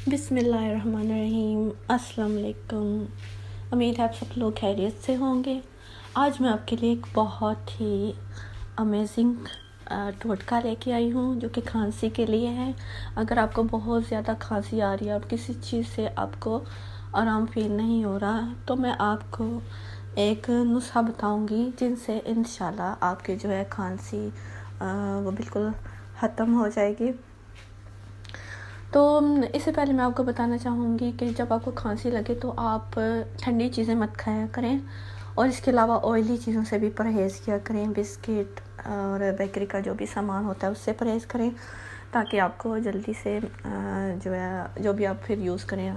बिस्मिल्लाहिर्रहमानिर्रहीम। अस्सलाम वालेकुम। उम्मीद है आप सब लोग खैरियत से होंगे। आज मैं आपके लिए एक बहुत ही अमेजिंग टोटका लेके आई हूँ जो कि खांसी के लिए है। अगर आपको बहुत ज़्यादा खांसी आ रही है और किसी चीज़ से आपको आराम फील नहीं हो रहा तो मैं आपको एक नुस्खा बताऊँगी जिनसे इंशाल्लाह आपकी जो है खांसी वो बिल्कुल ख़त्म हो जाएगी। तो इससे पहले मैं आपको बताना चाहूँगी कि जब आपको खांसी लगे तो आप ठंडी चीज़ें मत खाया करें और इसके अलावा ऑयली चीज़ों से भी परहेज़ किया करें। बिस्किट और बेकरी का जो भी सामान होता है उससे परहेज़ करें ताकि आपको जल्दी से जो भी आप फिर यूज़ करें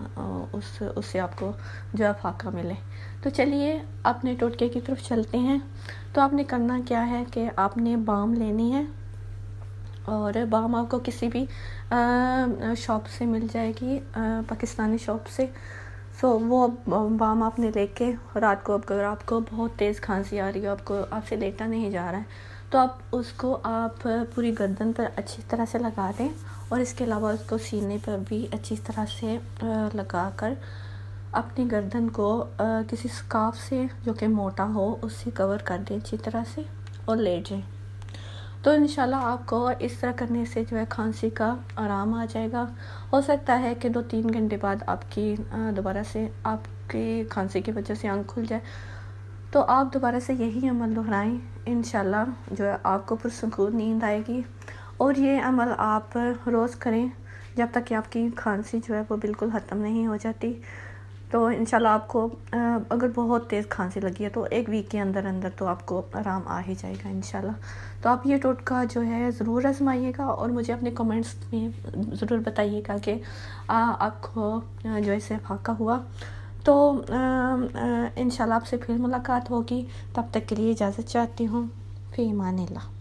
उससे आपको जो है फ़ायदा मिले। तो चलिए अपने टोटके की तरफ चलते हैं। तो आपने करना क्या है कि आपने बाम लेनी है और बाम आपको किसी भी शॉप से मिल जाएगी, पाकिस्तानी शॉप से। सो वो बाम आपने लेके रात को अगर आपको बहुत तेज़ खांसी आ रही है, आपसे लेटा नहीं जा रहा है, तो आप पूरी गर्दन पर अच्छी तरह से लगा दें और इसके अलावा उसको सीने पर भी अच्छी तरह से लगा कर अपनी गर्दन को किसी स्कार्फ से जो कि मोटा हो उससे कवर कर दें अच्छी तरह से और लेट जाएं। तो इंशाल्लाह आपको इस तरह करने से जो है खांसी का आराम आ जाएगा। हो सकता है कि 2-3 घंटे बाद आपकी दोबारा से आपकी खांसी की वजह से आँख खुल जाए, तो आप दोबारा से यही अमल दोहराएं। इंशाल्लाह जो है आपको पुरसुकून नींद आएगी और ये अमल आप रोज़ करें जब तक कि आपकी खांसी जो है वो बिल्कुल ख़त्म नहीं हो जाती। तो इंशाल्लाह आपको अगर बहुत तेज़ खांसी लगी है तो 1 वीक के अंदर अंदर तो आपको आराम आ ही जाएगा इंशाल्लाह। तो आप ये टोटका जो है ज़रूर आजमाइएगा और मुझे अपने कमेंट्स में ज़रूर बताइएगा कि आपको जो इससे फ़ायदा हुआ। तो इंशाल्लाह आपसे फिर मुलाकात होगी। तब तक के लिए इजाज़त चाहती हूँ। फ़ी अमानिल्लाह।